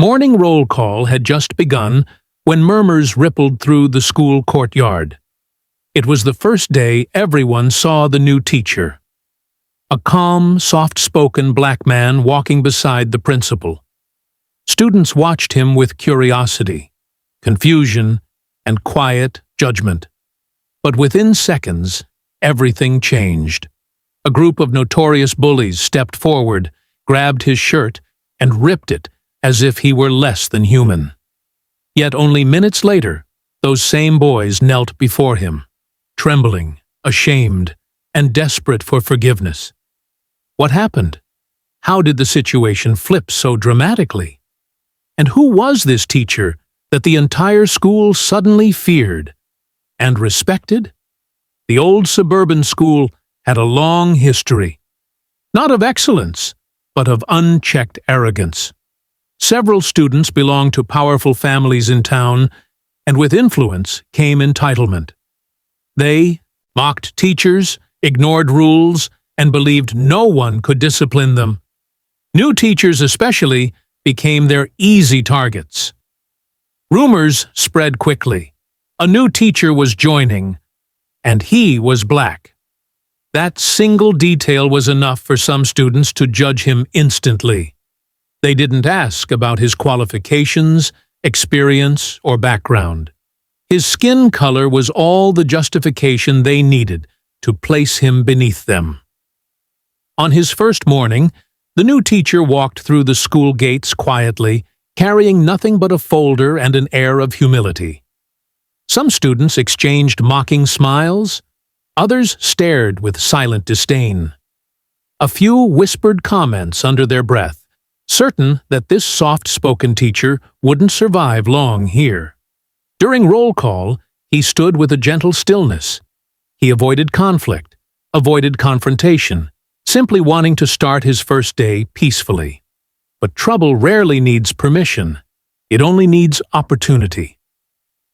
Morning roll call had just begun when murmurs rippled through the school courtyard. It was the first day everyone saw the new teacher. A calm, soft-spoken black man walking beside the principal. Students watched him with curiosity, confusion, and quiet judgment. But within seconds, everything changed. A group of notorious bullies stepped forward, grabbed his shirt, and ripped it as if he were less than human. Yet only minutes later, those same boys knelt before him, trembling, ashamed, and desperate for forgiveness. What happened? How did the situation flip so dramatically? And who was this teacher that the entire school suddenly feared and respected? The old suburban school had a long history, not of excellence, but of unchecked arrogance. Several students belonged to powerful families in town, and with influence came entitlement. They mocked teachers, ignored rules, and believed no one could discipline them. New teachers especially became their easy targets. Rumors spread quickly. A new teacher was joining, and he was black. That single detail was enough for some students to judge him instantly. They didn't ask about his qualifications, experience, or background. His skin color was all the justification they needed to place him beneath them. On his first morning, the new teacher walked through the school gates quietly, carrying nothing but a folder and an air of humility. Some students exchanged mocking smiles, others stared with silent disdain. A few whispered comments under their breath, certain that this soft-spoken teacher wouldn't survive long here. During roll call, he stood with a gentle stillness. He avoided conflict, avoided confrontation, simply wanting to start his first day peacefully. But trouble rarely needs permission. It only needs opportunity.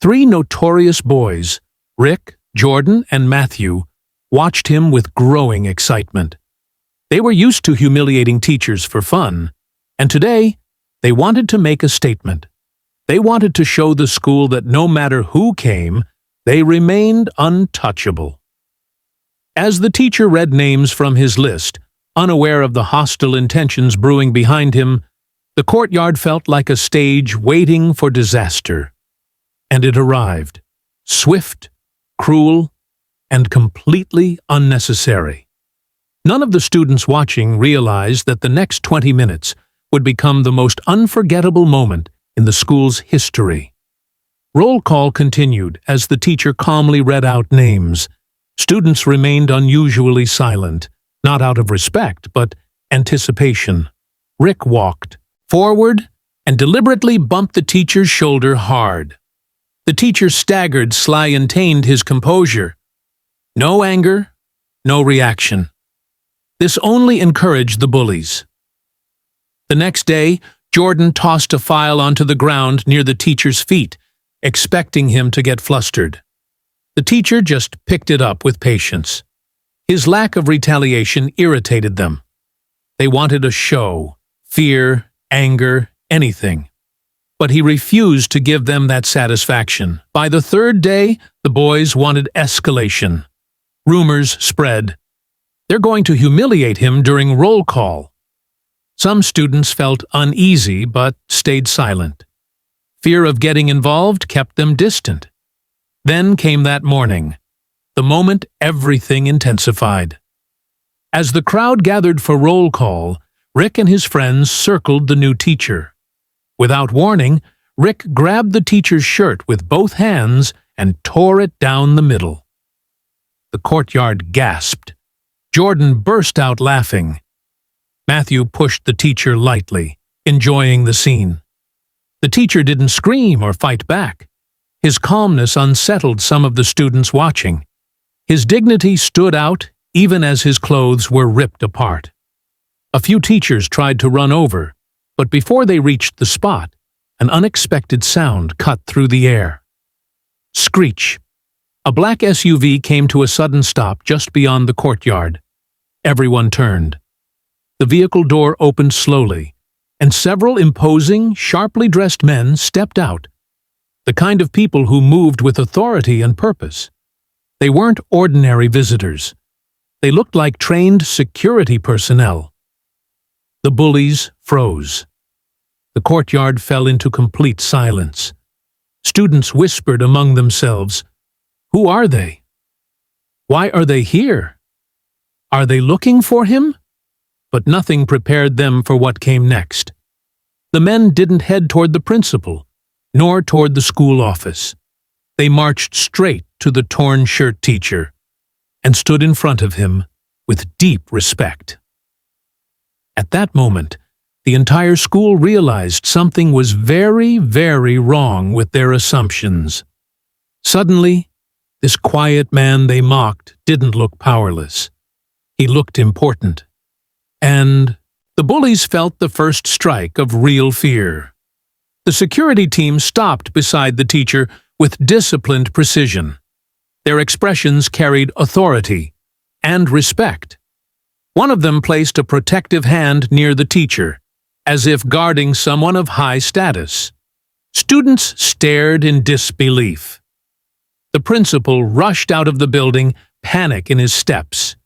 3 notorious boys, Rick, Jordan, and Matthew, watched him with growing excitement. They were used to humiliating teachers for fun, and today, they wanted to make a statement. They wanted to show the school that no matter who came, they remained untouchable. As the teacher read names from his list, unaware of the hostile intentions brewing behind him, the courtyard felt like a stage waiting for disaster. And it arrived, swift, cruel, and completely unnecessary. None of the students watching realized that the next 20 minutes would become the most unforgettable moment in the school's history. Roll call continued as the teacher calmly read out names. Students remained unusually silent, not out of respect, but anticipation. Rick walked forward and deliberately bumped the teacher's shoulder hard. The teacher staggered, maintained his composure. No anger, no reaction. This only encouraged the bullies. The next day, Jordan tossed a file onto the ground near the teacher's feet, expecting him to get flustered. The teacher just picked it up with patience. His lack of retaliation irritated them. They wanted a show, fear, anger, anything. But he refused to give them that satisfaction. By the 3rd day, the boys wanted escalation. Rumors spread. They're going to humiliate him during roll call. Some students felt uneasy but stayed silent. Fear of getting involved kept them distant. Then came that morning, the moment everything intensified. As the crowd gathered for roll call, Rick and his friends circled the new teacher. Without warning, Rick grabbed the teacher's shirt with both hands and tore it down the middle. The courtyard gasped. Jordan burst out laughing. Matthew pushed the teacher lightly, enjoying the scene. The teacher didn't scream or fight back. His calmness unsettled some of the students watching. His dignity stood out even as his clothes were ripped apart. A few teachers tried to run over, but before they reached the spot, an unexpected sound cut through the air. Screech. A black SUV came to a sudden stop just beyond the courtyard. Everyone turned. The vehicle door opened slowly, and several imposing, sharply dressed men stepped out, the kind of people who moved with authority and purpose. They weren't ordinary visitors. They looked like trained security personnel. The bullies froze. The courtyard fell into complete silence. Students whispered among themselves, "Who are they? Why are they here? Are they looking for him?" But nothing prepared them for what came next. The men didn't head toward the principal, nor toward the school office. They marched straight to the torn-shirt teacher and stood in front of him with deep respect. At that moment, the entire school realized something was very, very wrong with their assumptions. Suddenly, this quiet man they mocked didn't look powerless. He looked important. And the bullies felt the first strike of real fear. The security team stopped beside the teacher with disciplined precision. Their expressions carried authority and respect. One of them placed a protective hand near the teacher, as if guarding someone of high status. Students stared in disbelief. The principal rushed out of the building, panic in his steps.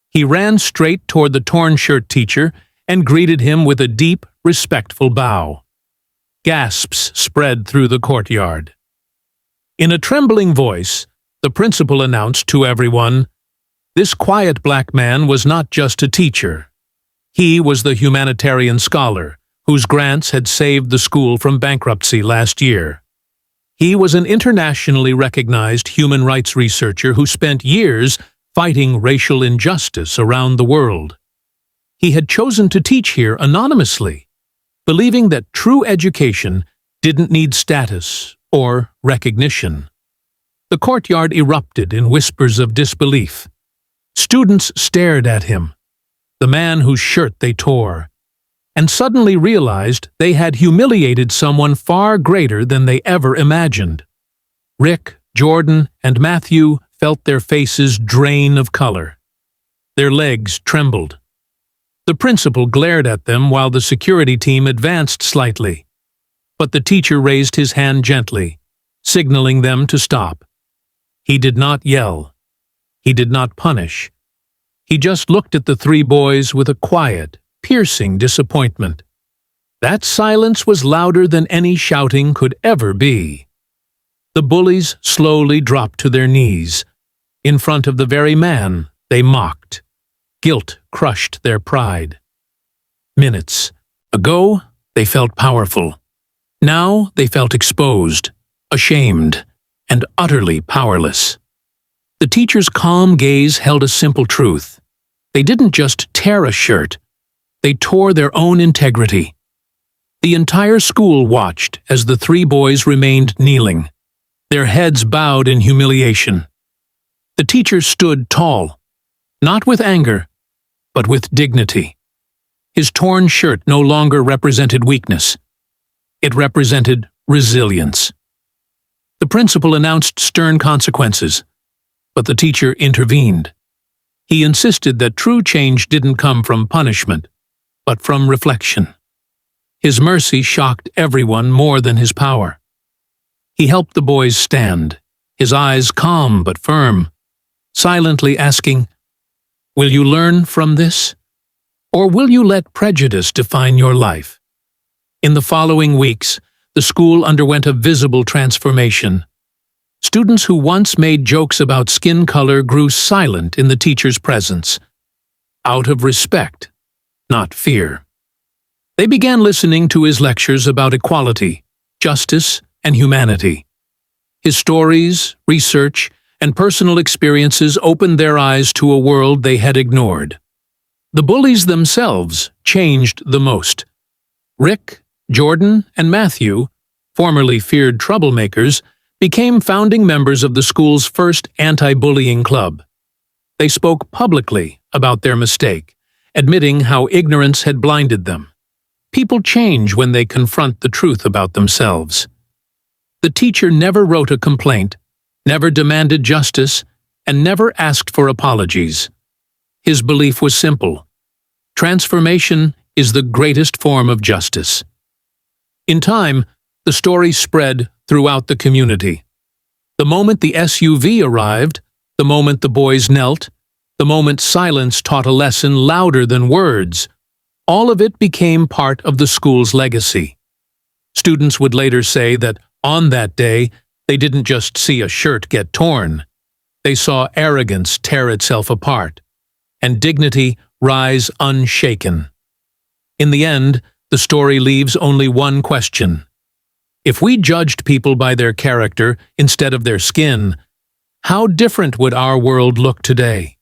He ran straight toward the torn-shirt teacher and greeted him with a deep, respectful bow. Gasps spread through the courtyard. In a trembling voice, the principal announced to everyone, this quiet black man was not just a teacher. He was the humanitarian scholar whose grants had saved the school from bankruptcy last year. He was an internationally recognized human rights researcher who spent years fighting racial injustice around the world. He had chosen to teach here anonymously, believing that true education didn't need status or recognition. The courtyard erupted in whispers of disbelief. Students stared at him, the man whose shirt they tore, and suddenly realized they had humiliated someone far greater than they ever imagined. Rick, Jordan, and Matthew felt their faces drain of color. Their legs trembled. The principal glared at them while the security team advanced slightly. But the teacher raised his hand gently, signaling them to stop. He did not yell. He did not punish. He just looked at the three boys with a quiet, piercing disappointment. That silence was louder than any shouting could ever be. The bullies slowly dropped to their knees, in front of the very man they mocked. Guilt crushed their pride. Minutes ago, they felt powerful. Now they felt exposed, ashamed, and utterly powerless. The teacher's calm gaze held a simple truth. They didn't just tear a shirt. They tore their own integrity. The entire school watched as the three boys remained kneeling, their heads bowed in humiliation. The teacher stood tall, not with anger, but with dignity. His torn shirt no longer represented weakness. It represented resilience. The principal announced stern consequences, but the teacher intervened. He insisted that true change didn't come from punishment, but from reflection. His mercy shocked everyone more than his power. He helped the boys stand, his eyes calm but firm, silently asking, "Will you learn from this? Or will you let prejudice define your life?" In the following weeks, the school underwent a visible transformation. Students who once made jokes about skin color grew silent in the teacher's presence, out of respect, not fear. They began listening to his lectures about equality, justice, and humanity. His stories, research, and personal experiences opened their eyes to a world they had ignored. The bullies themselves changed the most. Rick, Jordan, and Matthew, formerly feared troublemakers, became founding members of the school's first anti-bullying club. They spoke publicly about their mistake, admitting how ignorance had blinded them. People change when they confront the truth about themselves. The teacher never wrote a complaint, never demanded justice, and never asked for apologies. His belief was simple. Transformation is the greatest form of justice. In time, the story spread throughout the community. The moment the SUV arrived, the moment the boys knelt, the moment silence taught a lesson louder than words, all of it became part of the school's legacy. Students would later say that on that day, they didn't just see a shirt get torn. They saw arrogance tear itself apart, and dignity rise unshaken. In the end, the story leaves only one question. If we judged people by their character instead of their skin, how different would our world look today?